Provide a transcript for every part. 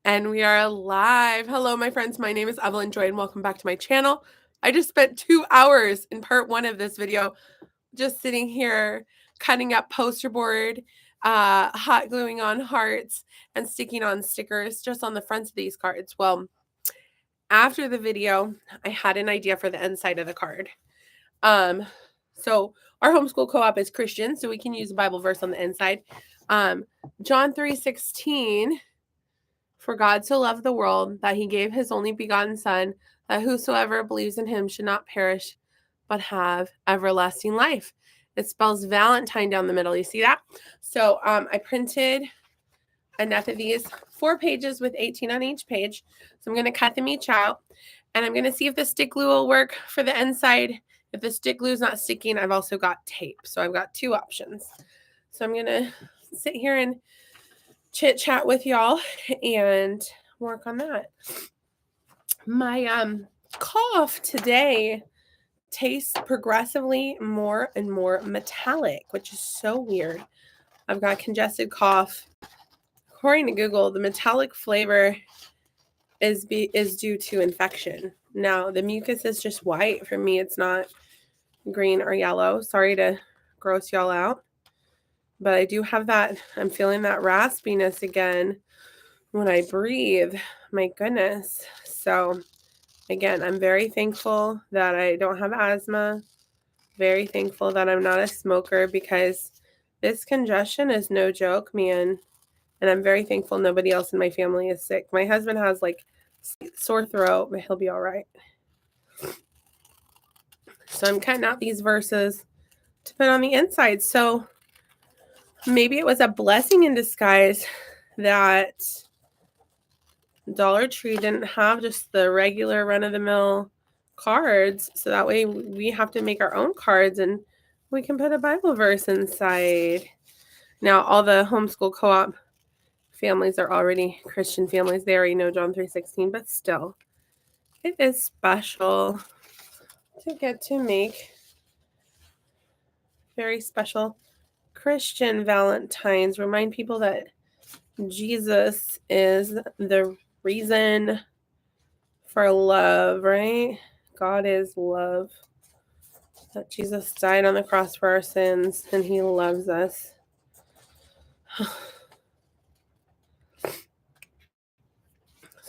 And we are live. Hello, my friends. My name is Evelyn Joy, and welcome back to my channel. I just spent 2 hours in part 1 of this video just sitting here cutting up poster board, hot gluing on hearts, and sticking on stickers just on the fronts of these cards. Well, after the video, I had an idea for the inside of the card. So our homeschool co-op is Christian, so we can use a Bible verse on the inside. John 3:16. For God so loved the world that he gave his only begotten Son, that whosoever believes in him should not perish, but have everlasting life. It spells Valentine down the middle. You see that? So I printed enough of these, 4 pages with 18 on each page. So I'm going to cut them each out, and I'm going to see if the stick glue will work for the inside. If the stick glue is not sticking, I've also got tape. So I've got 2 options. So I'm going to sit here and chit chat with y'all and work on that. My cough today tastes progressively more and more metallic, which is so weird. I've got congested cough. According to Google, the metallic flavor is due to infection. Now, the mucus is just white. For me, it's not green or yellow. Sorry to gross y'all out. But I do have that, I'm feeling that raspiness again when I breathe. My goodness. So again, I'm very thankful that I don't have asthma. Very thankful that I'm not a smoker, because this congestion is no joke, man. And I'm very thankful nobody else in my family is sick. My husband has like sore throat, but he'll be all right. So I'm cutting out these verses to put on the inside. So maybe it was a blessing in disguise that Dollar Tree didn't have just the regular run-of-the-mill cards. So that way we have to make our own cards and we can put a Bible verse inside. Now, all the homeschool co-op families are already Christian families. They already know John 3:16, but still, it is special to get to make very special Christian Valentines. Remind people that Jesus is the reason for love, right? God is love. That Jesus died on the cross for our sins, and he loves us. So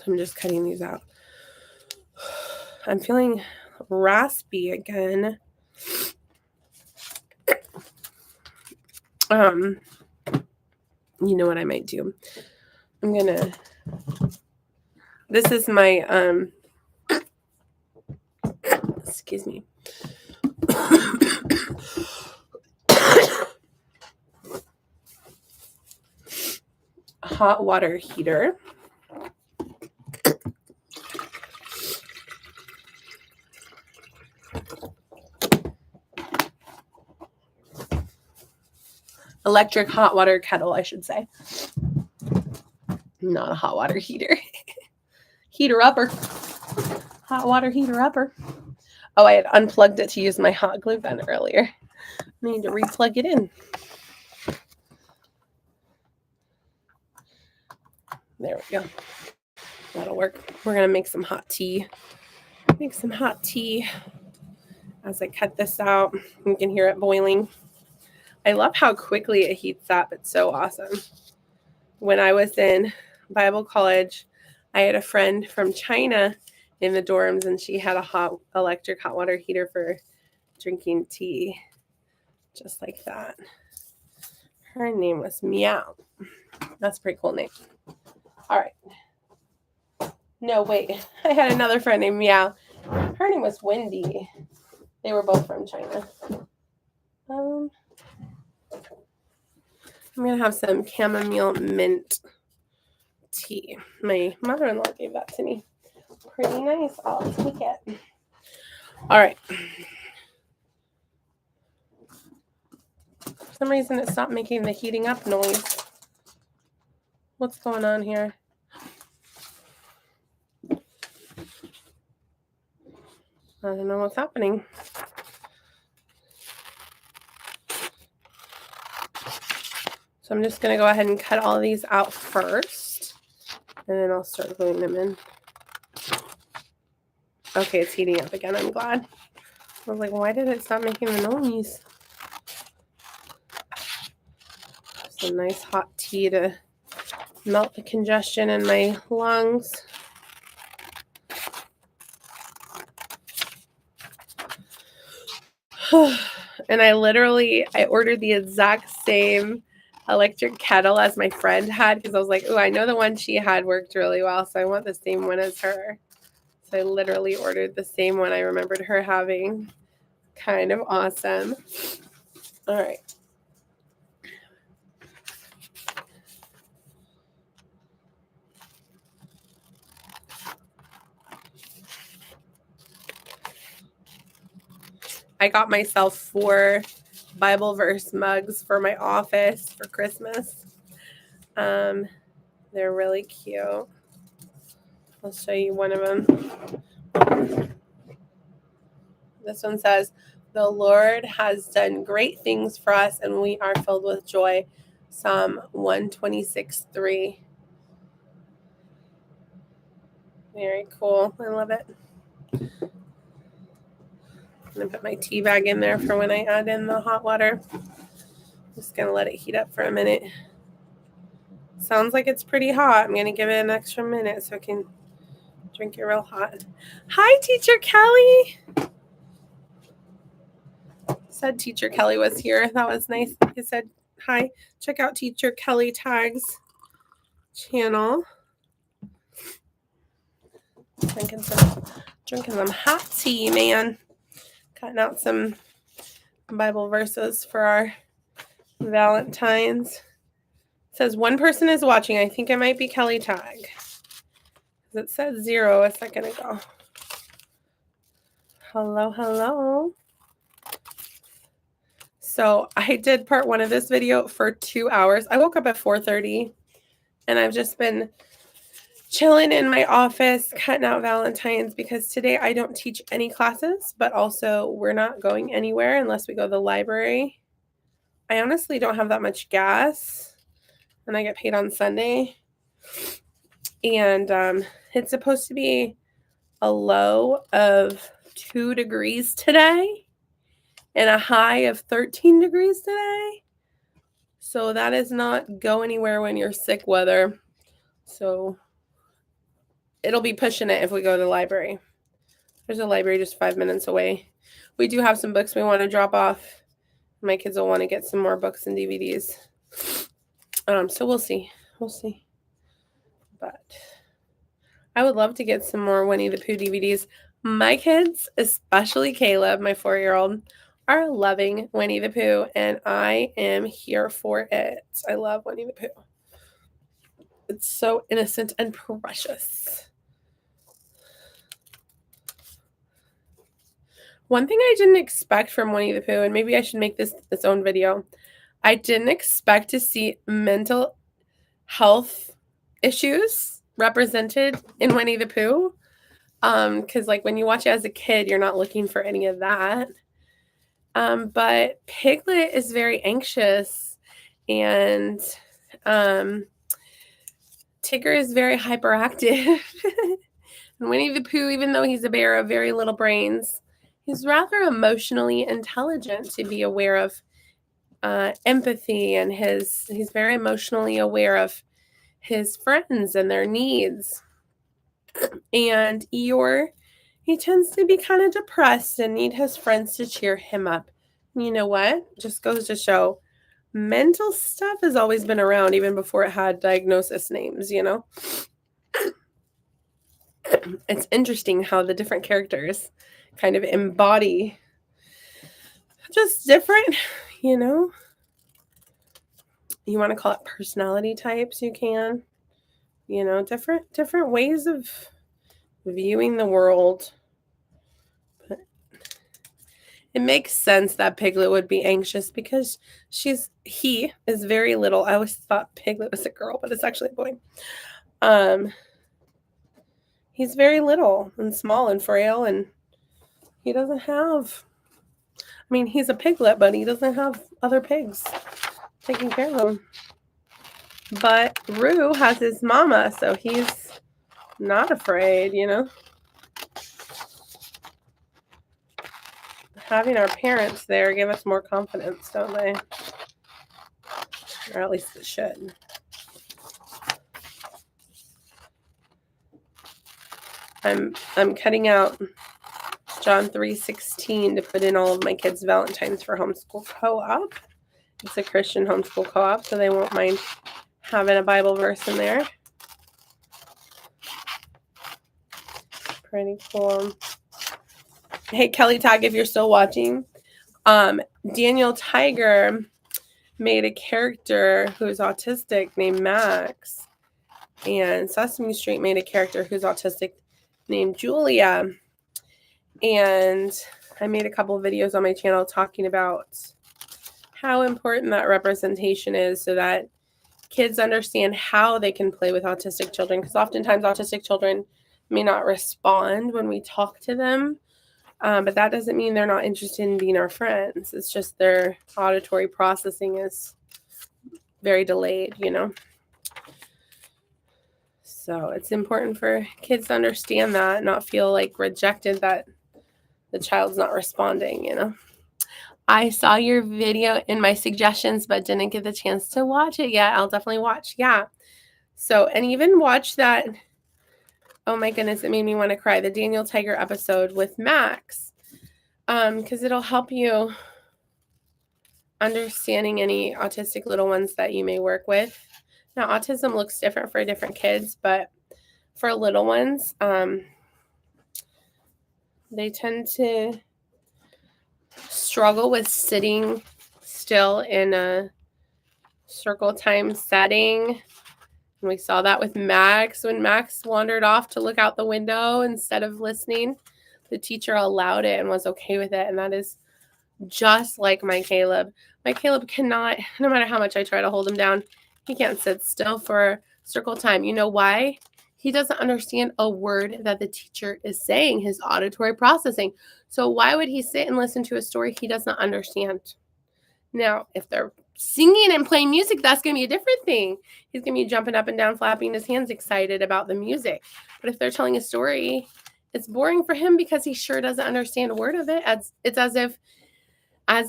I'm just cutting these out. I'm feeling raspy again. You know what I might do? I'm gonna, this is my, excuse me. Hot water heater. Electric hot water kettle, I should say. Not a hot water heater. Heater upper. Hot water heater upper. Oh, I had unplugged it to use my hot glue gun earlier. I need to replug it in. There we go. That'll work. We're going to make some hot tea. Make some hot tea as I cut this out. You can hear it boiling. I love how quickly it heats up. It's so awesome. When I was in Bible college, I had a friend from China in the dorms, and she had a electric hot water heater for drinking tea. Just like that. Her name was Meow. That's a pretty cool name. All right. No, wait. I had another friend named Meow. Her name was Wendy. They were both from China. I'm going to have some chamomile mint tea. My mother-in-law gave that to me. Pretty nice. I'll take it. All right. For some reason, it stopped making the heating up noise. What's going on here? I don't know what's happening. So I'm just going to go ahead and cut all of these out first. And then I'll start gluing them in. Okay, it's heating up again. I'm glad. I was like, why did it stop making the noise? Some nice hot tea to melt the congestion in my lungs. And I ordered the exact same electric kettle as my friend had because I was like, oh, I know the one she had worked really well, so I want the same one as her. So I literally ordered the same one I remembered her having. Kind of awesome. All right. I got myself 4 Bible verse mugs for my office for Christmas. They're really cute. I'll show you one of them. This one says, "The Lord has done great things for us, and we are filled with joy." Psalm 126:3. Very cool. I love it. I'm going to put my tea bag in there for when I add in the hot water. Just going to let it heat up for a minute. Sounds like it's pretty hot. I'm going to give it an extra minute so I can drink it real hot. Hi, Teacher Kelly. Said Teacher Kelly was here. That was nice. He said, hi, check out Teacher Kelly Tag's channel. Drinking some hot tea, man. Cutting out some Bible verses for our Valentines. It says 1 person is watching. I think it might be Kelly Tag. It said 0 a second ago. Hello, hello. So I did part 1 of this video for 2 hours. I woke up at 4:30 and I've just been chilling in my office, cutting out Valentines because today I don't teach any classes, but also we're not going anywhere unless we go to the library. I honestly don't have that much gas and I get paid on Sunday. And it's supposed to be a low of 2 degrees today and a high of 13 degrees today. So that is not go anywhere when you're sick weather. So it'll be pushing it if we go to the library. There's a library just 5 minutes away. We do have some books we want to drop off. My kids will want to get some more books and DVDs. So we'll see. We'll see. But I would love to get some more Winnie the Pooh DVDs. My kids, especially Caleb, my 4-year-old, are loving Winnie the Pooh, and I am here for it. I love Winnie the Pooh. It's so innocent and precious. One thing I didn't expect from Winnie the Pooh, and maybe I should make this its own video, I didn't expect to see mental health issues represented in Winnie the Pooh. Because like when you watch it as a kid, you're not looking for any of that. But Piglet is very anxious, and Tigger is very hyperactive. And Winnie the Pooh, even though he's a bear of very little brains, he's rather emotionally intelligent to be aware of empathy, and he's very emotionally aware of his friends and their needs. And Eeyore, he tends to be kind of depressed and need his friends to cheer him up. And you know what? Just goes to show mental stuff has always been around even before it had diagnosis names, you know? It's interesting how the different characters kind of embody just different, you know? You want to call it personality types, you can. You know, different ways of viewing the world. But it makes sense that Piglet would be anxious because he is very little. I always thought Piglet was a girl, but it's actually a boy. He's very little and small and frail, and he doesn't have, I mean, he's a piglet, but he doesn't have other pigs taking care of him. But Rue has his mama, so he's not afraid, you know. Having our parents there give us more confidence, don't they? Or at least it should. I'm cutting out John 3:16 to put in all of my kids' Valentines for homeschool co-op. It's a Christian homeschool co-op, so they won't mind having a Bible verse in there. Pretty cool. Hey, Kelly Tag, if you're still watching, Daniel Tiger made a character who's autistic named Max, and Sesame Street made a character who's autistic named Julia. And I made a couple of videos on my channel talking about how important that representation is so that kids understand how they can play with autistic children, because oftentimes autistic children may not respond when we talk to them, but that doesn't mean they're not interested in being our friends. It's just their auditory processing is very delayed, you know. So it's important for kids to understand that, not feel like rejected that the child's not responding, you know. I saw your video in my suggestions, but didn't get the chance to watch it yet. I'll definitely watch. Yeah. So, and even watch that. Oh my goodness, it made me want to cry. The Daniel Tiger episode with Max. Because it'll help you understanding any autistic little ones that you may work with. Now, autism looks different for different kids, but for little ones, they tend to struggle with sitting still in a circle time setting. And we saw that with Max. When Max wandered off to look out the window instead of listening, the teacher allowed it and was okay with it. And that is just like my Caleb. My Caleb cannot, no matter how much I try to hold him down, he can't sit still for circle time. You know why? He doesn't understand a word that the teacher is saying, his auditory processing. So why would he sit and listen to a story he doesn't understand? Now, if they're singing and playing music, that's going to be a different thing. He's going to be jumping up and down, flapping his hands, excited about the music. But if they're telling a story, it's boring for him because he sure doesn't understand a word of it. It's as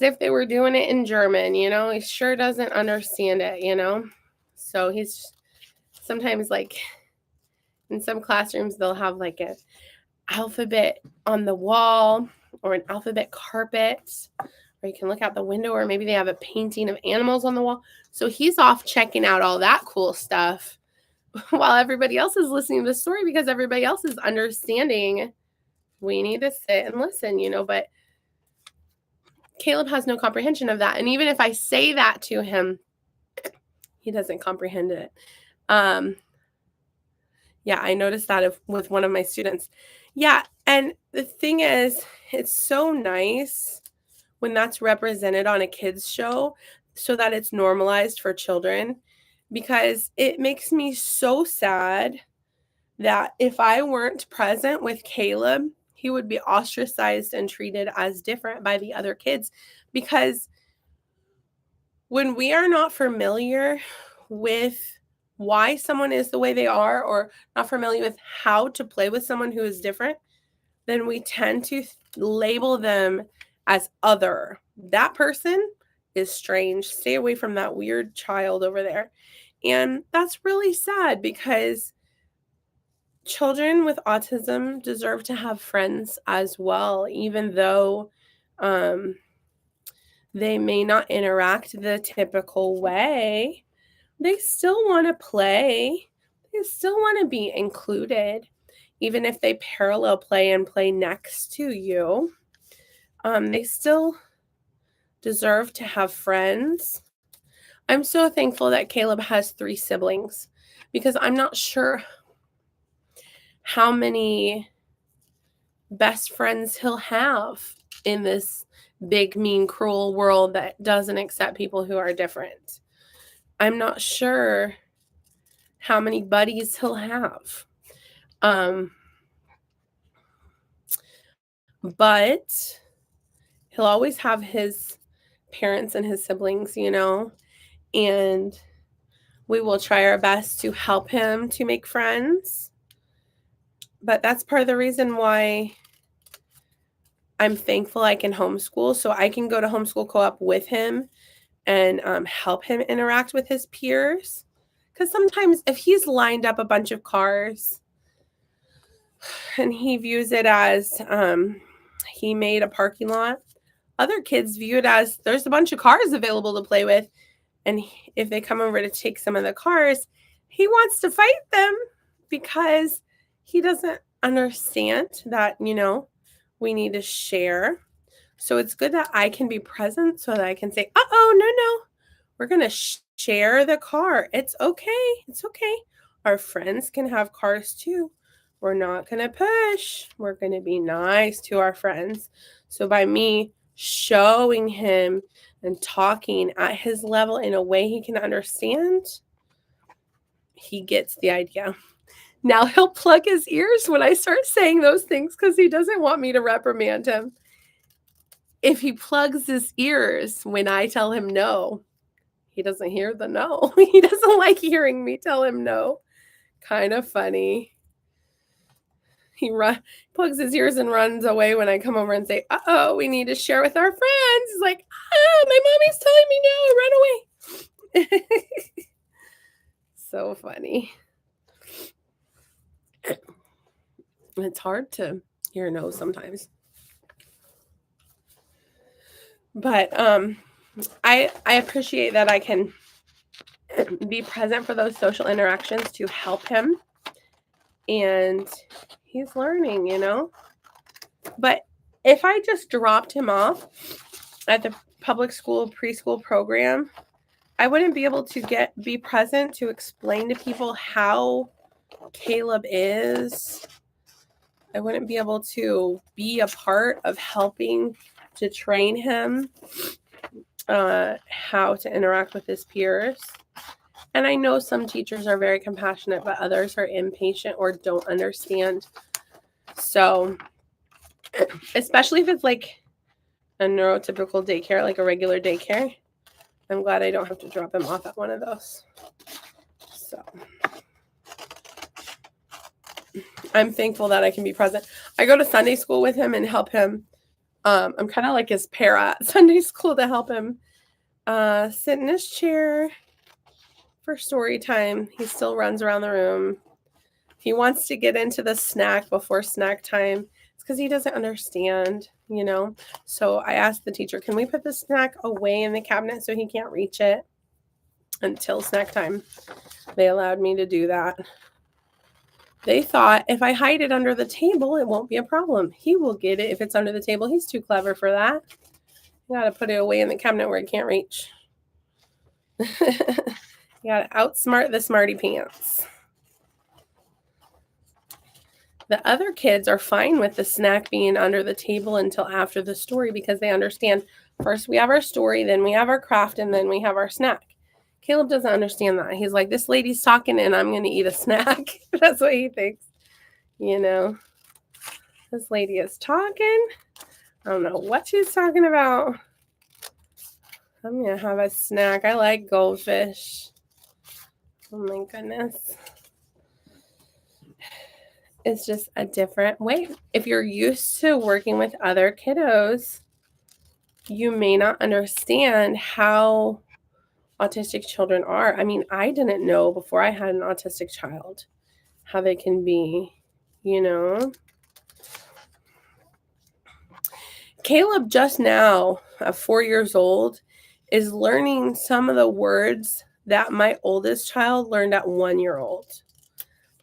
if they were doing it in German, you know. He sure doesn't understand it, you know. So he's sometimes like in some classrooms, they'll have like an alphabet on the wall or an alphabet carpet, or you can look out the window, or maybe they have a painting of animals on the wall. So he's off checking out all that cool stuff while everybody else is listening to the story, because everybody else is understanding we need to sit and listen, you know. But Caleb has no comprehension of that. And even if I say that to him, he doesn't comprehend it. Yeah, I noticed that with one of my students. Yeah, and the thing is, it's so nice when that's represented on a kids show so that it's normalized for children, because it makes me so sad that if I weren't present with Caleb, he would be ostracized and treated as different by the other kids, because when we are not familiar with why someone is the way they are, or not familiar with how to play with someone who is different, then we tend to label them as other. That person is strange. Stay away from that weird child over there. And that's really sad, because children with autism deserve to have friends as well, even though they may not interact the typical way. They still want to play. They still want to be included, even if they parallel play and play next to you. They still deserve to have friends. I'm so thankful that Caleb has 3 siblings, because I'm not sure how many best friends he'll have in this big, mean, cruel world that doesn't accept people who are different. I'm not sure how many buddies he'll have. But he'll always have his parents and his siblings, you know. And We will try our best to help him to make friends. But that's part of the reason why I'm thankful I can homeschool, so I can go to homeschool co-op with him and help him interact with his peers. Because sometimes if he's lined up a bunch of cars and he views it as he made a parking lot, other kids view it as there's a bunch of cars available to play with. And if they come over to take some of the cars, he wants to fight them because he doesn't understand that, we need to share. So it's good that I can be present so that I can say, no, we're going to share the car. It's okay. It's okay. Our friends can have cars too. We're not going to push. We're going to be nice to our friends. So by me showing him and talking at his level in a way he can understand, he gets the idea. Now he'll plug his ears when I start saying those things because he doesn't want me to reprimand him. If he plugs his ears when I tell him no, he doesn't hear the no. He doesn't like hearing me tell him no. Kind of funny. He plugs his ears and runs away when I come over and say, we need to share with our friends. He's like, my mommy's telling me no, run away. So funny. It's hard to hear no sometimes. But I appreciate that I can be present for those social interactions to help him. And he's learning, But if I just dropped him off at the public school preschool program, I wouldn't be able to be present to explain to people how Caleb is. I wouldn't be able to be a part of helping to train him how to interact with his peers. And I know some teachers are very compassionate, but others are impatient or don't understand. So, especially if it's like a neurotypical daycare, like a regular daycare, I'm glad I don't have to drop him off at one of those. So, I'm thankful that I can be present. I go to Sunday school with him and help him. I'm kind of like his para at Sunday school to help him sit in his chair for story time. He still runs around the room. He wants to get into the snack before snack time. It's because he doesn't understand, So I asked the teacher, can we put the snack away in the cabinet so he can't reach it until snack time? They allowed me to do that. They thought if I hide it under the table, it won't be a problem. He will get it if it's under the table. He's too clever for that. You got to put it away in the cabinet where he can't reach. You got to outsmart the smarty pants. The other kids are fine with the snack being under the table until after the story because they understand first we have our story, then we have our craft, and then we have our snack. Caleb doesn't understand that. He's like, this lady's talking and I'm going to eat a snack. That's what he thinks. This lady is talking. I don't know what she's talking about. I'm going to have a snack. I like goldfish. Oh my goodness. It's just a different way. If you're used to working with other kiddos, you may not understand how autistic children are. I mean, I didn't know before I had an autistic child how they can be, Caleb just now, at 4 years old, is learning some of the words that my oldest child learned at 1 year old.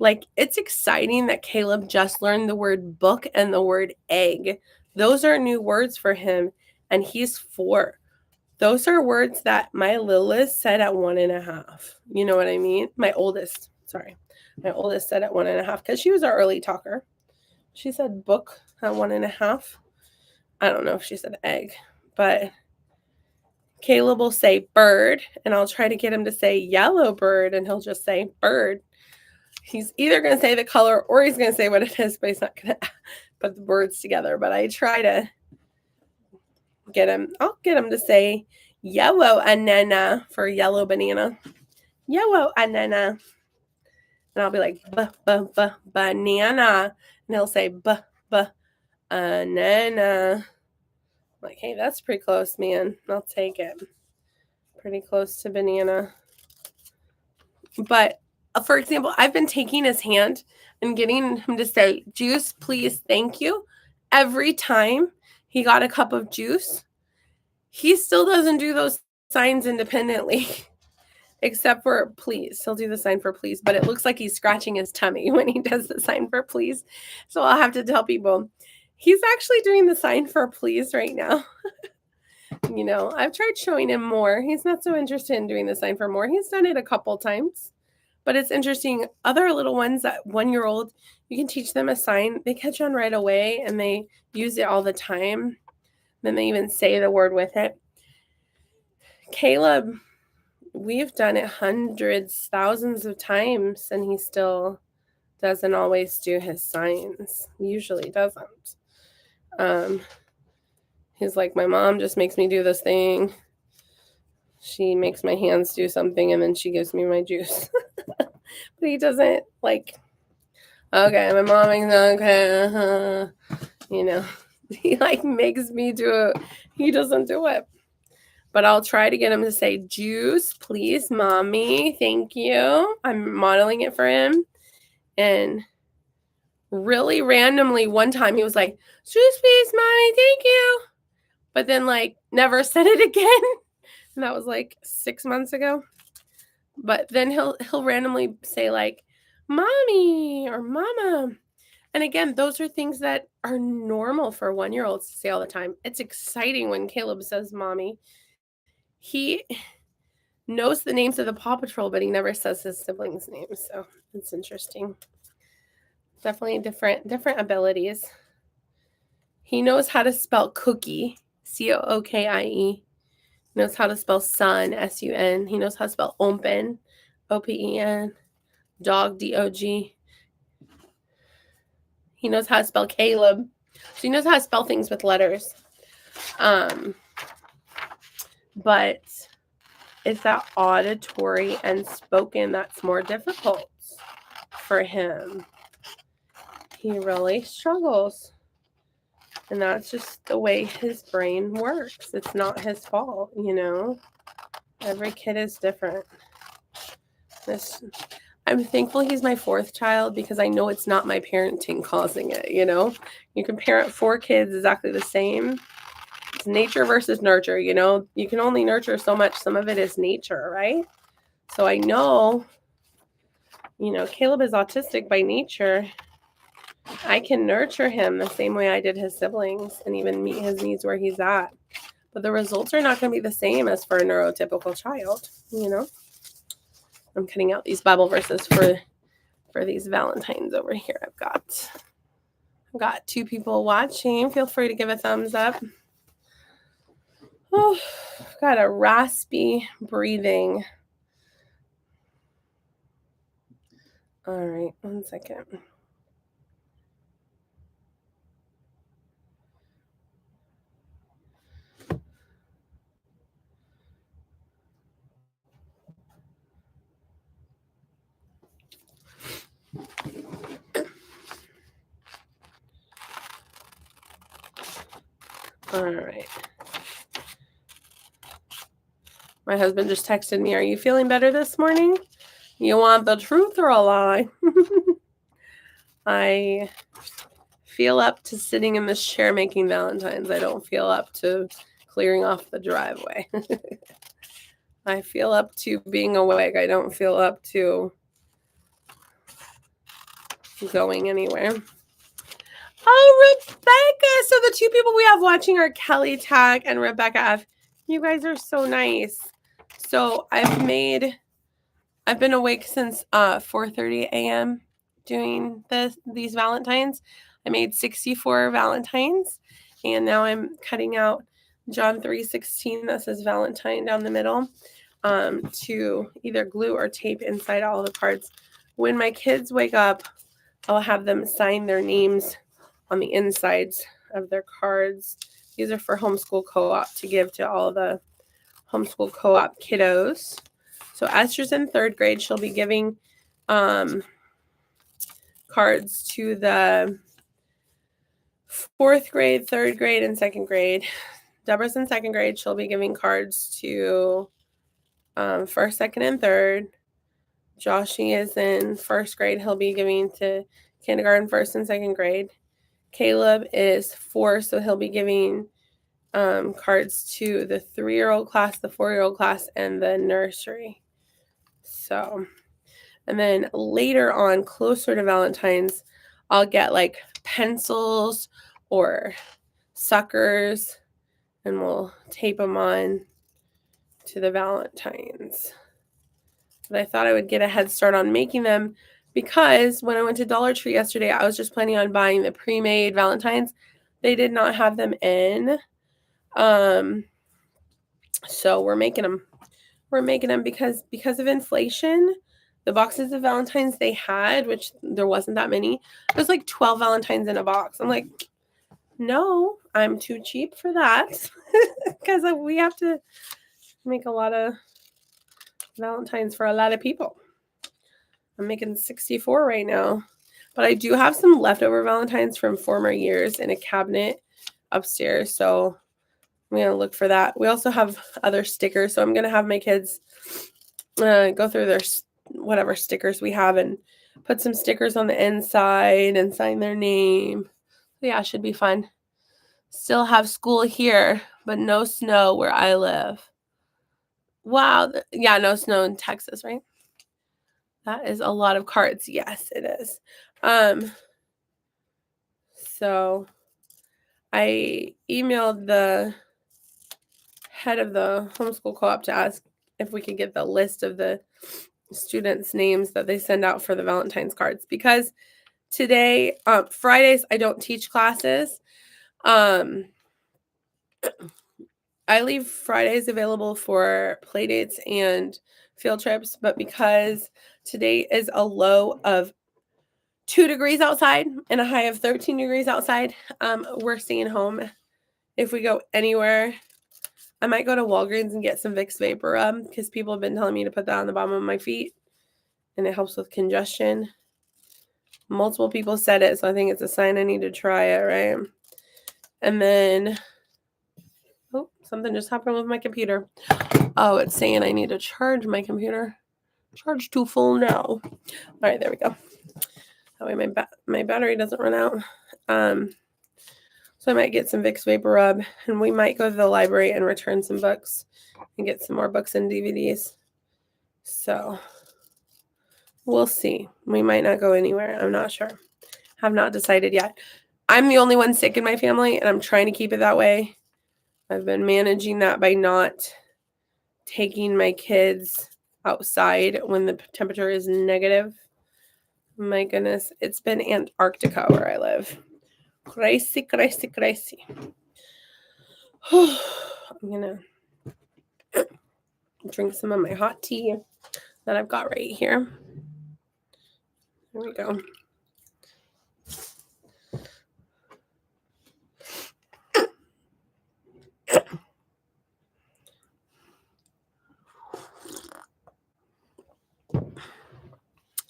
Like, it's exciting that Caleb just learned the word book and the word egg. Those are new words for him, and he's 4. Those are words that my littlest said at 1.5. You know what I mean? My oldest said at 1.5 because she was an early talker. She said book at 1.5. I don't know if she said egg, but Caleb will say bird, and I'll try to get him to say yellow bird, and he'll just say bird. He's either going to say the color or he's going to say what it is, but he's not going to put the words together. But I try to get him. I'll get him to say yellow banana for yellow banana. yellow banana. And I'll be like, banana. And he'll say, banana. Like, hey, that's pretty close, man. I'll take it. Pretty close to banana. But for example, I've been taking his hand and getting him to say, juice, please, thank you. Every time he got a cup of juice, he still doesn't do those signs independently, except for please. He'll do the sign for please, but it looks like he's scratching his tummy when he does the sign for please. So I'll have to tell people, he's actually doing the sign for please right now. You know, I've tried showing him more. He's not so interested in doing the sign for more. He's done it a couple times. But it's interesting, other little ones at 1-year-old, you can teach them a sign. They catch on right away and they use it all the time. Then they even say the word with it. Caleb, we've done it hundreds, thousands of times, and he still doesn't always do his signs. He usually doesn't. He's like, my mom just makes me do this thing. She makes my hands do something and then she gives me my juice. But he doesn't like, okay, my mom makes okay, you know, he like makes me do it. He doesn't do it. But I'll try to get him to say, juice, please, mommy, thank you. I'm modeling it for him. And really randomly one time he was like, juice, please, mommy, thank you. But then like never said it again. And that was like 6 months ago. But then he'll randomly say like, mommy or mama. And again, those are things that are normal for 1-year-olds to say all the time. It's exciting when Caleb says mommy. He knows the names of the Paw Patrol, but he never says his siblings' names. So it's interesting. Definitely different abilities. He knows how to spell cookie, C-O-O-K-I-E. He knows how to spell sun, S-U-N. He knows how to spell open, O-P-E-N. Dog, D-O-G. He knows how to spell Caleb. So he knows how to spell things with letters. But it's that auditory and spoken that's more difficult for him. He really struggles. And that's just the way his brain works. It's not his fault, you know. Every kid is different. I'm thankful he's my 4th child because I know it's not my parenting causing it, you know. You can parent 4 kids exactly the same. It's nature versus nurture, you know. You can only nurture so much. Some of it is nature, right? So I know, you know, Caleb is autistic by nature. I can nurture him the same way I did his siblings and even meet his needs where he's at. But the results are not going to be the same as for a neurotypical child, you know. I'm cutting out these Bible verses for these Valentines over here. I've got 2 people watching. Feel free to give a thumbs up. Oh, I've got a raspy breathing. All right, 1 second. All right. My husband just texted me, are you feeling better this morning? You want the truth or a lie? I feel up to sitting in this chair making Valentines. I don't feel up to clearing off the driveway. I feel up to being awake. I don't feel up to going anywhere. Oh, Rebecca. So the 2 people we have watching are Kelly Tag and Rebecca F. You guys are so nice. So I've been awake since 4:30 a.m. doing these Valentines. I made 64 Valentines, and now I'm cutting out John 3:16 that says Valentine down the middle to either glue or tape inside all the cards. When my kids wake up, I'll have them sign their names on the insides of their cards. These are for homeschool co-op to give to all the homeschool co-op kiddos. So Esther's in 3rd grade. She'll be giving cards to the 4th grade, 3rd grade, and 2nd grade. Deborah's in 2nd grade. She'll be giving cards to 1st, 2nd, and 3rd. Joshy is in 1st grade. He'll be giving to kindergarten, 1st, and 2nd grade. Caleb is 4, so he'll be giving cards to the 3-year-old class, the 4-year-old class, and the nursery. So, and then later on, closer to Valentine's, I'll get like pencils or suckers, and we'll tape them on to the Valentines. But I thought I would get a head start on making them because when I went to Dollar Tree yesterday, I was just planning on buying the pre-made Valentines. They did not have them in. So we're making them. We're making them because of inflation. The boxes of Valentines they had, which there wasn't that many, it was like 12 Valentines in a box. I'm like, no, I'm too cheap for that because we have to make a lot of Valentines for a lot of people. I'm making 64 right now, but I do have some leftover Valentines from former years in a cabinet upstairs, so I'm going to look for that. We also have other stickers, so I'm going to have my kids go through their whatever stickers we have and put some stickers on the inside and sign their name. Yeah, it should be fun. Still have school here, but no snow where I live. Wow. Yeah, no snow in Texas, right? That is a lot of cards. Yes, it is. So I emailed the head of the homeschool co-op to ask if we could get the list of the students' names that they send out for the Valentine's cards, because today, Fridays, I don't teach classes. I leave Fridays available for play dates and field trips, but because today is a low of 2 degrees outside and a high of 13 degrees outside, we're staying home. If we go anywhere, I might go to Walgreens and get some Vicks Vapor Rub because people have been telling me to put that on the bottom of my feet and it helps with congestion. Multiple people said it, so I think it's a sign I need to try it, right? And then, oh, something just happened with my computer. Oh, it's saying I need to charge my computer. Charge to full now. All right, there we go. That way my battery doesn't run out. So I might get some Vicks Vapor Rub, and we might go to the library and return some books and get some more books and DVDs. So we'll see. We might not go anywhere. I'm not sure. Have not decided yet. I'm the only one sick in my family, and I'm trying to keep it that way. I've been managing that by not taking my kids outside when the temperature is negative. My goodness, it's been Antarctica where I live. Crazy, crazy, crazy. I'm going to drink some of my hot tea that I've got right here. There we go.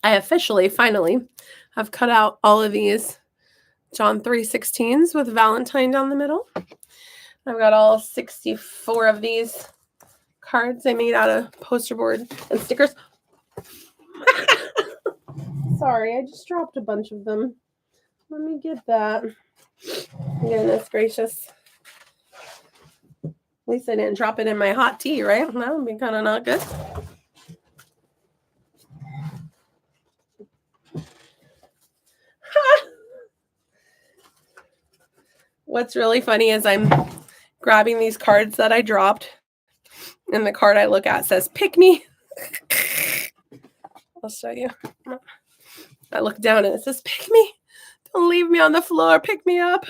I officially, finally, have cut out all of these John 3:16s with Valentine down the middle. I've got all 64 of these cards I made out of poster board and stickers. Sorry, I just dropped a bunch of them. Let me get that. Goodness gracious. At least I didn't drop it in my hot tea, right? That would be kind of not good. What's really funny is I'm grabbing these cards that I dropped, and the card I look at says, "Pick me." I'll show you. I look down and it says, "Pick me. Don't leave me on the floor. Pick me up."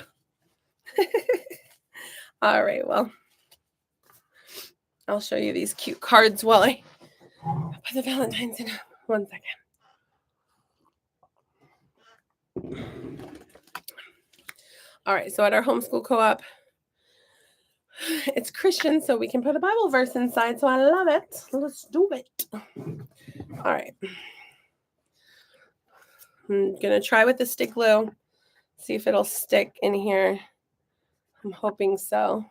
All right, well, I'll show you these cute cards while I put the Valentines in. 1 second. All right, so at our homeschool co-op, It's Christian, so we can put a Bible verse inside, so I love it. Let's do it. All right. I'm going to try with the stick glue, see if it'll stick in here. I'm hoping so.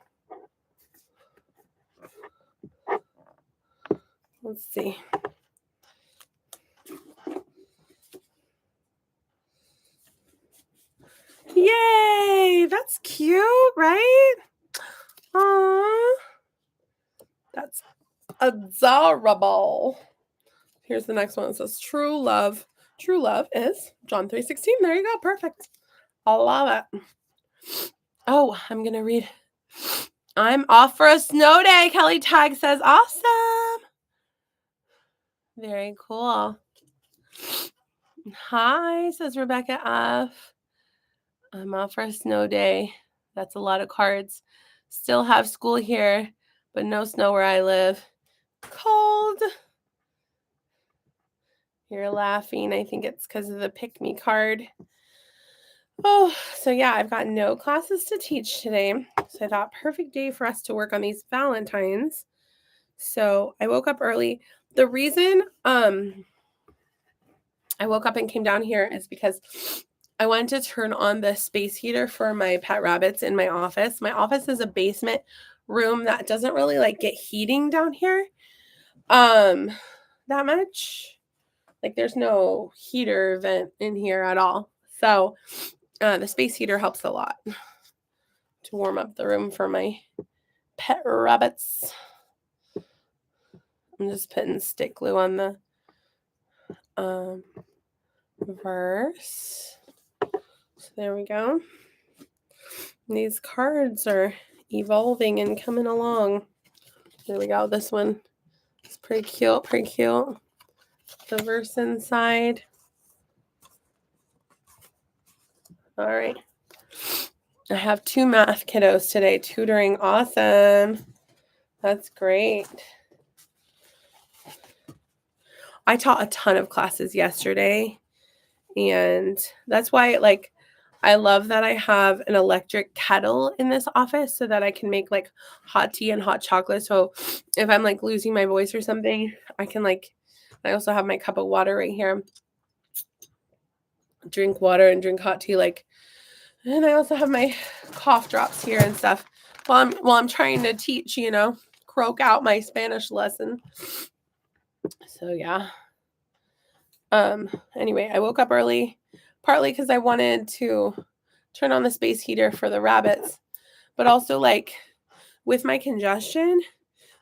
Let's see. Yay! That's cute, right? Aww. That's adorable. Here's the next one. It says true love. True love is John 3:16. There you go. Perfect. I love it. Oh, I'm going to read. I'm off for a snow day, Kelly Tag says. Awesome. Very cool. Hi, says Rebecca F. I'm off for a snow day. That's a lot of cards. Still have school here, but no snow where I live. Cold. You're laughing. I think it's because of the pick me card. Oh, so yeah, I've got no classes to teach today. So I thought perfect day for us to work on these Valentines. So I woke up early. The reason I woke up and came down here is because I wanted to turn on the space heater for my pet rabbits in my office. My office is a basement room that doesn't really like get heating down here that much. Like there's no heater vent in here at all. So the space heater helps a lot to warm up the room for my pet rabbits. I'm just putting stick glue on the verse. So there we go. These cards are evolving and coming along. There we go. This one is pretty cute. Pretty cute. The verse inside. All right. I have 2 math kiddos today tutoring. Awesome. That's great. I taught a ton of classes yesterday, and that's why I love that I have an electric kettle in this office so that I can make like hot tea and hot chocolate. So if I'm like losing my voice or something, I can I also have my cup of water right here. Drink water and drink hot tea and I also have my cough drops here and stuff while I'm trying to teach, croak out my Spanish lesson. So yeah. Anyway, I woke up early, partly because I wanted to turn on the space heater for the rabbits, but also with my congestion,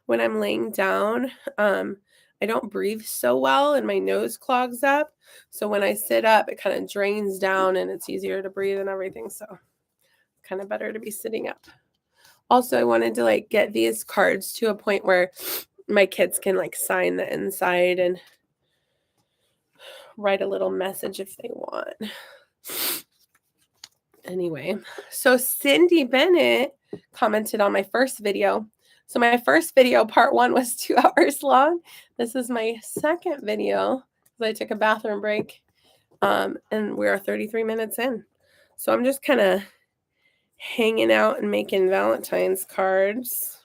when I'm laying down, I don't breathe so well and my nose clogs up. So when I sit up, it kind of drains down and it's easier to breathe and everything. So kind of better to be sitting up. Also, I wanted to get these cards to a point where my kids can sign the inside and write a little message if they want. Anyway, so Cindy Bennett commented on my first video. So my first video, part 1, was 2 hours long. This is my second video because I took a bathroom break, and we're 33 minutes in. So I'm just kind of hanging out and making Valentine's cards.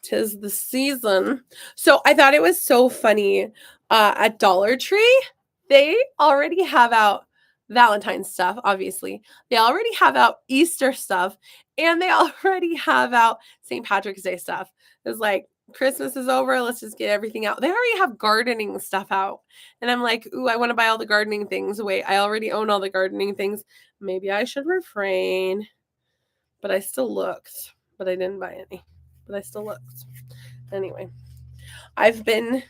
'Tis the season. So I thought it was so funny. At Dollar Tree, they already have out Valentine's stuff, obviously. They already have out Easter stuff, and they already have out St. Patrick's Day stuff. It's like, Christmas is over, let's just get everything out. They already have gardening stuff out. And I'm like, ooh, I want to buy all the gardening things. Wait, I already own all the gardening things. Maybe I should refrain. But I still looked. But I didn't buy any. But I still looked. Anyway, I've been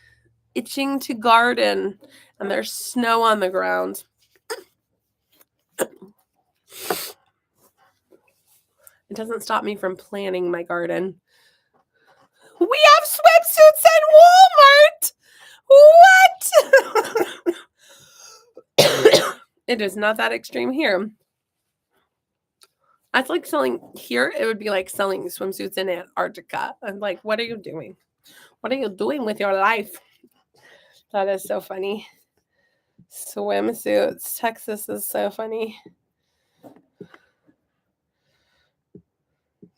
itching to garden, and there's snow on the ground. It doesn't stop me from planning my garden. We have swimsuits at Walmart! What? It is not that extreme here. That's like selling here. It would be like selling swimsuits in Antarctica. I'm like, what are you doing? What are you doing with your life? That is so funny. Swimsuits. Texas is so funny.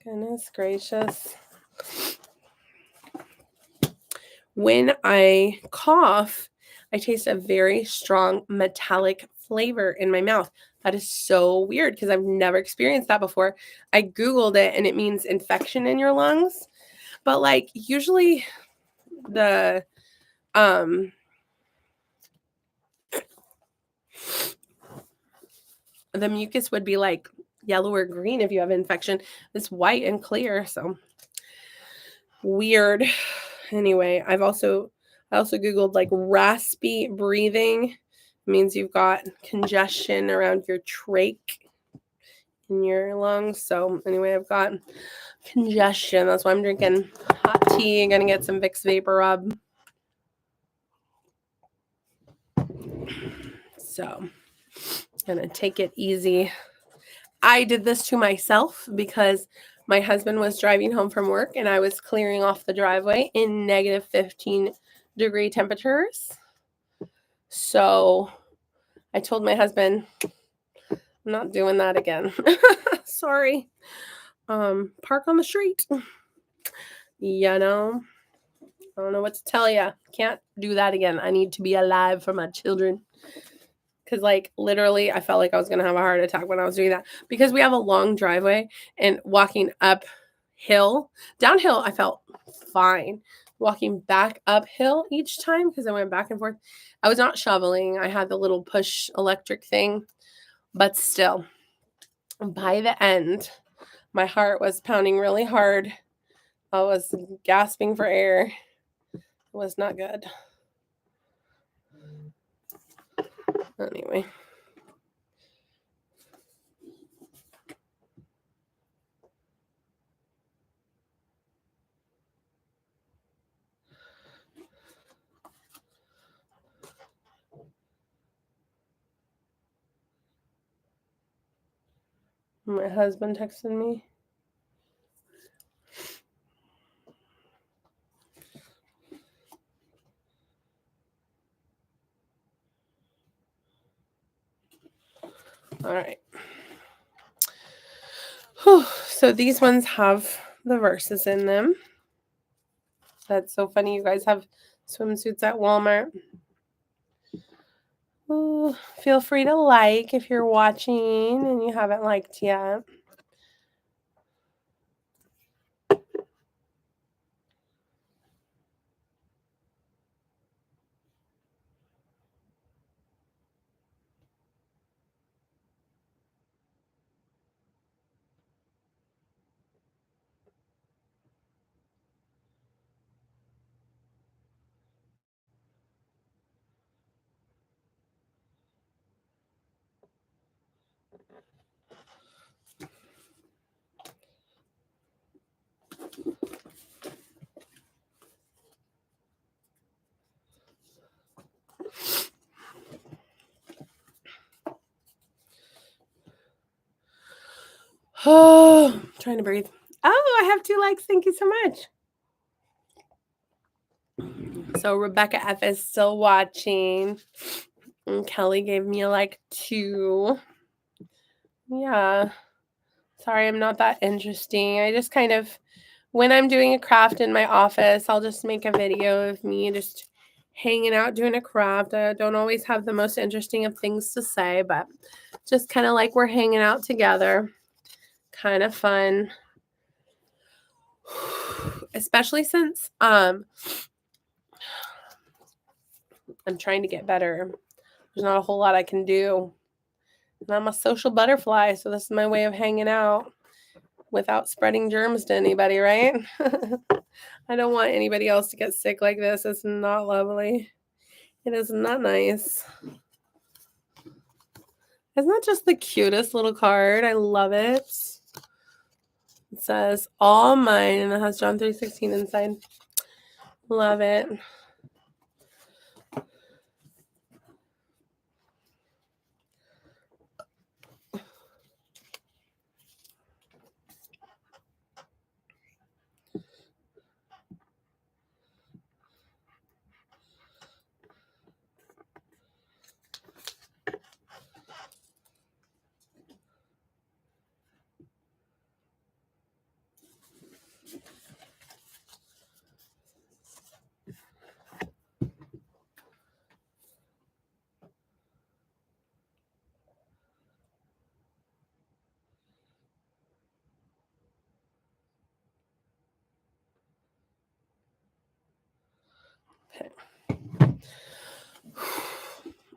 Goodness gracious. When I cough, I taste a very strong metallic flavor in my mouth. That is so weird because I've never experienced that before. I Googled it and it means infection in your lungs. But like usually the mucus would be like yellow or green if you have infection. It's white and clear, so weird. Anyway, I also Googled like raspy breathing. It means you've got congestion around your trach in your lungs. So anyway, I've got congestion. That's why I'm drinking hot tea. I'm gonna get some Vicks Vapor Rub. So I'm gonna take it easy. I did this to myself because my husband was driving home from work and I was clearing off the driveway in negative 15-degree temperatures. So I told my husband, I'm not doing that again. Sorry. Park on the street. You know, I don't know what to tell you. Can't do that again. I need to be alive for my children. Because, like, literally, I felt like I was going to have a heart attack when I was doing that. Because we have a long driveway and walking uphill, downhill, I felt fine. Walking back uphill each time because I went back and forth. I was not shoveling. I had the little push electric thing. But still, by the end, my heart was pounding really hard. I was gasping for air. It was not good. Anyway. My husband texted me. All right. Whew. So these ones have the verses in them. That's so funny. You guys have swimsuits at Walmart. Ooh, feel free to like if you're watching and you haven't liked yet. Oh, trying to breathe. Oh, I have 2 likes. Thank you so much. So Rebecca F is still watching. And Kelly gave me a like 2. Yeah. Sorry, I'm not that interesting. I just kind of, when I'm doing a craft in my office, I'll just make a video of me just hanging out doing a craft. I don't always have the most interesting of things to say, but just kind of like we're hanging out together. Kind of fun. Especially since I'm trying to get better. There's not a whole lot I can do. And I'm a social butterfly, so this is my way of hanging out without spreading germs to anybody, right? I don't want anybody else to get sick like this. It's not lovely. It is not nice. Isn't that just the cutest little card? I love it. It says all mine and it has John 3:16 inside. Love it.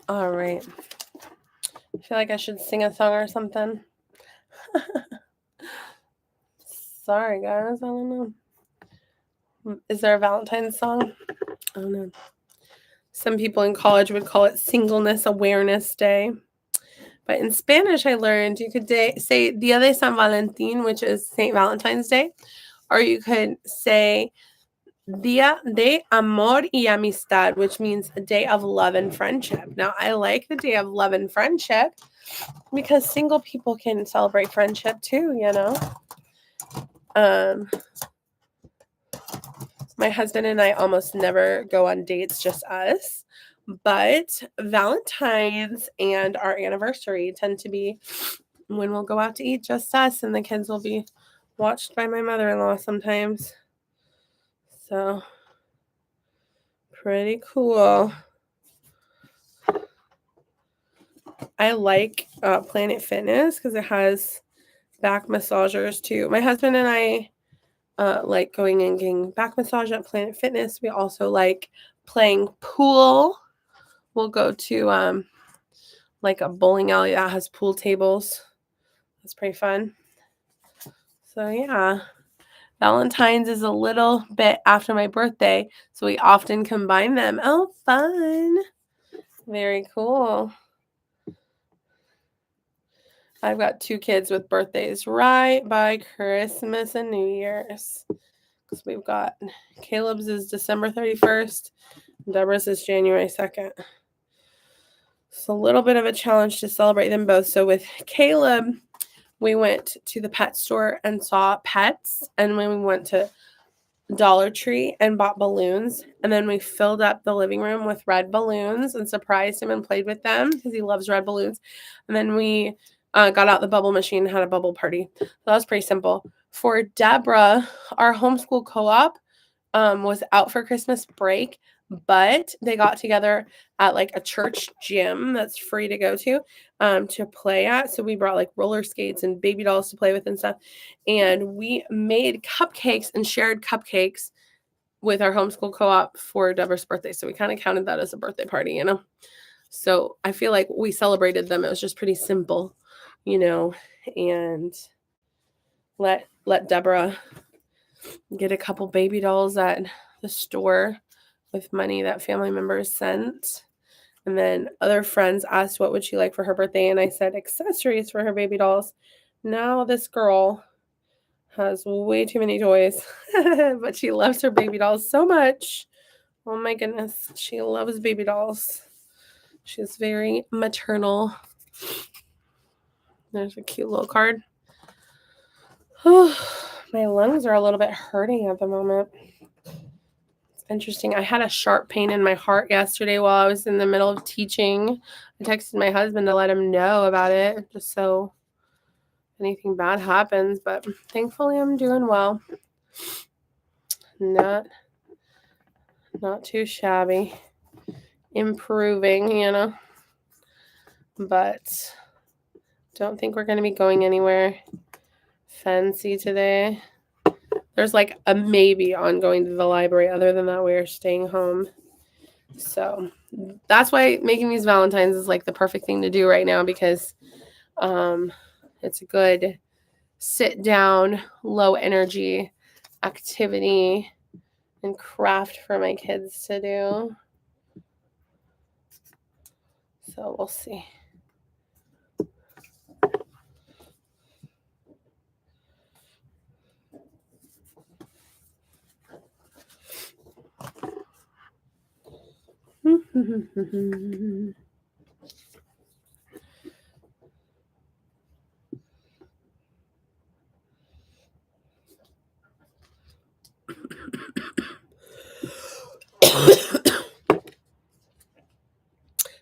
All right. I feel like I should sing a song or something. Sorry, guys. I don't know. Is there a Valentine's song? I don't know. Some people in college would call it Singleness Awareness Day. But in Spanish, I learned you could say Dia de San Valentín, which is St. Valentine's Day. Or you could say Dia de Amor y Amistad, which means a day of love and friendship. Now, I like the day of love and friendship because single people can celebrate friendship too, you know. My husband and I almost never go on dates, just us. But Valentine's and our anniversary tend to be when we'll go out to eat, just us, and the kids will be watched by my mother-in-law sometimes. So, pretty cool. I like Planet Fitness because it has back massagers too. My husband and I like going and getting back massage at Planet Fitness. We also like playing pool. We'll go to like a bowling alley that has pool tables. That's pretty fun. So yeah, Valentine's is a little bit after my birthday, so we often combine them. Oh, fun. Very cool. I've got 2 kids with birthdays right by Christmas and New Year's. So we've got Caleb's is December 31st, Deborah's is January 2nd. It's a little bit of a challenge to celebrate them both. So with Caleb, we went to the pet store and saw pets, and when we went to Dollar Tree and bought balloons, and then we filled up the living room with red balloons and surprised him and played with them because he loves red balloons. And then we got out the bubble machine and had a bubble party. So that was pretty simple. For Deborah, our homeschool co-op was out for Christmas break, but they got together at like a church gym that's free to go to play at. So we brought like roller skates and baby dolls to play with and stuff. And we made cupcakes and shared cupcakes with our homeschool co-op for Deborah's birthday. So we kind of counted that as a birthday party, you know? So I feel like we celebrated them. It was just pretty simple, you know, and let Deborah get a couple baby dolls at the store with money that family members sent. And then other friends asked what would she like for her birthday, and I said accessories for her baby dolls. Now this girl has way too many toys, but she loves her baby dolls so much. Oh my goodness, she loves baby dolls. She's very maternal. There's a cute little card. My lungs are a little bit hurting at the moment. It's interesting. I had a sharp pain in my heart yesterday while I was in the middle of teaching. I texted my husband to let him know about it, just so anything bad happens. But thankfully, I'm doing well. Not too shabby. Improving, you know. But don't think we're going to be going anywhere fancy today. There's like a maybe on going to the library. Other than that, we're staying home. So that's why making these Valentines is like the perfect thing to do right now, because it's a good sit down, low energy activity and craft for my kids to do. So we'll see.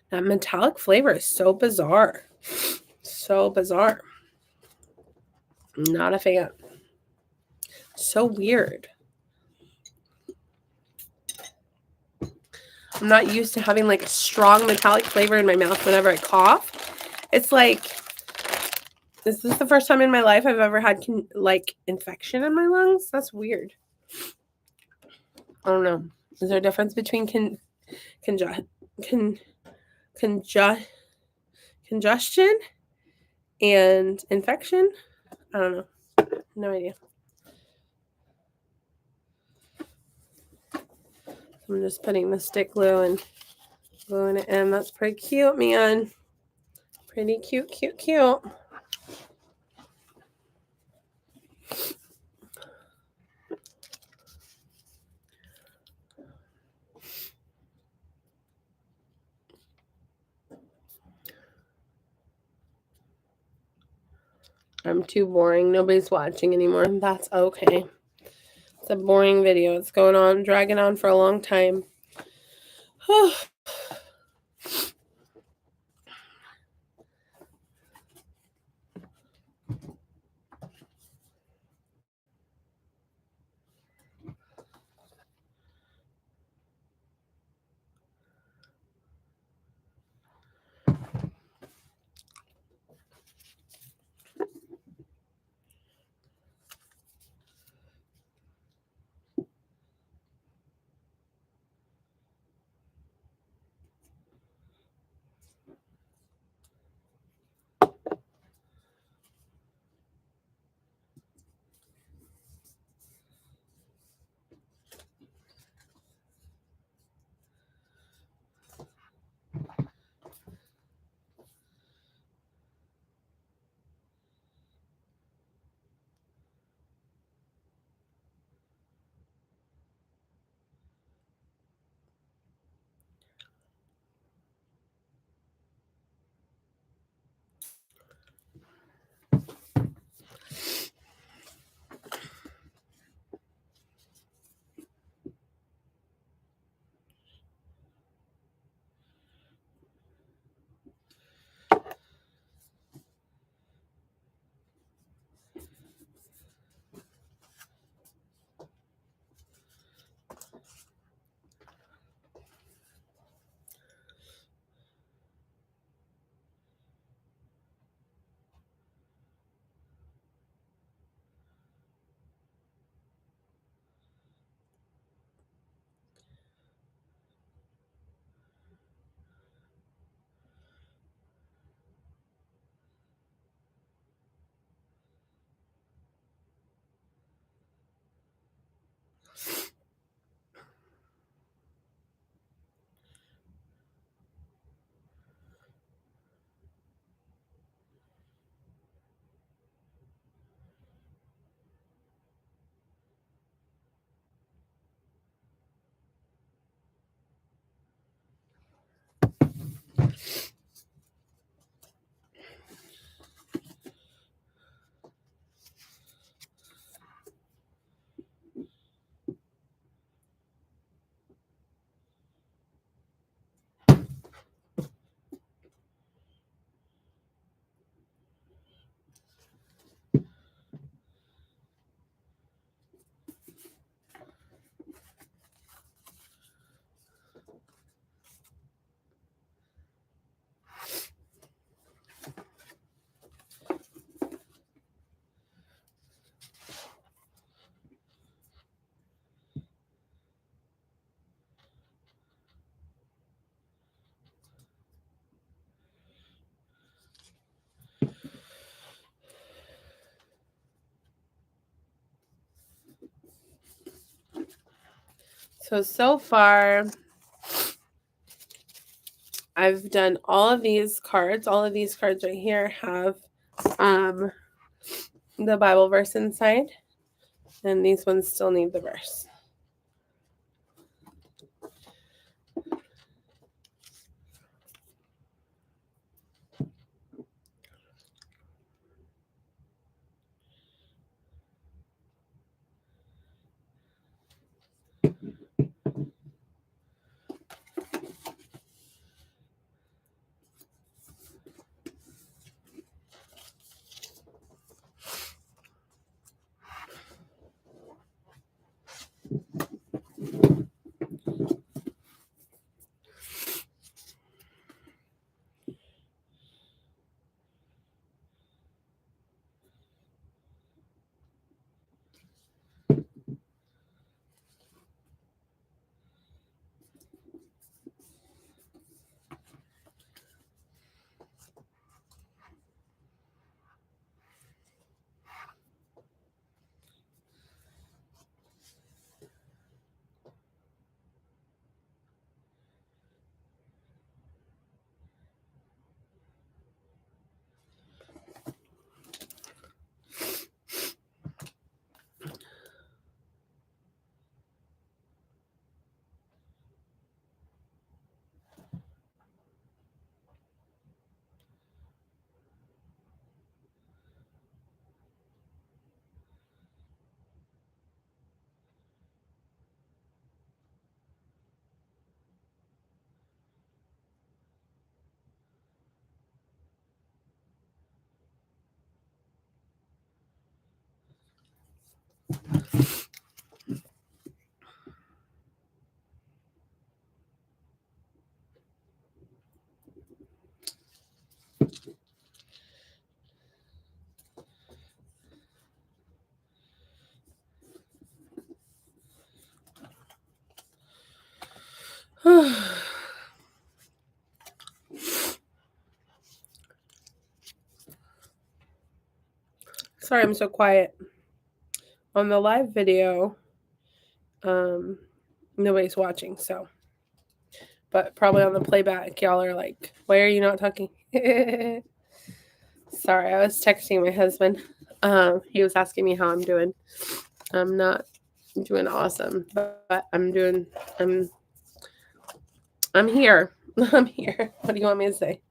That metallic flavor is so bizarre. So bizarre. Not a fan. So weird. I'm not used to having like a strong metallic flavor in my mouth whenever I cough. It's like, this is the first time in my life I've ever had like infection in my lungs. That's weird. I don't know. Is there a difference between congestion and infection. I don't know. No idea. I'm just putting the stick glue and gluing it in. That's pretty cute, man. Pretty cute, cute, cute. I'm too boring. Nobody's watching anymore. That's okay. It's a boring video. It's going on, dragging on for a long time. So far, I've done all of these cards. All of these cards right here have the Bible verse inside, and these ones still need the verse. Sorry, I'm so quiet. On the live video, nobody's watching, so. But probably on the playback, y'all are like, why are you not talking? Sorry, I was texting my husband. He was asking me how I'm doing. I'm not doing awesome, but I'm here. I'm here. What do you want me to say?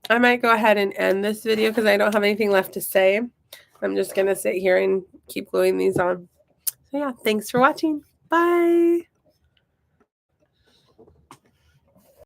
I might go ahead and end this video because I don't have anything left to say. I'm just going to sit here and keep gluing these on. So yeah, thanks for watching. Bye.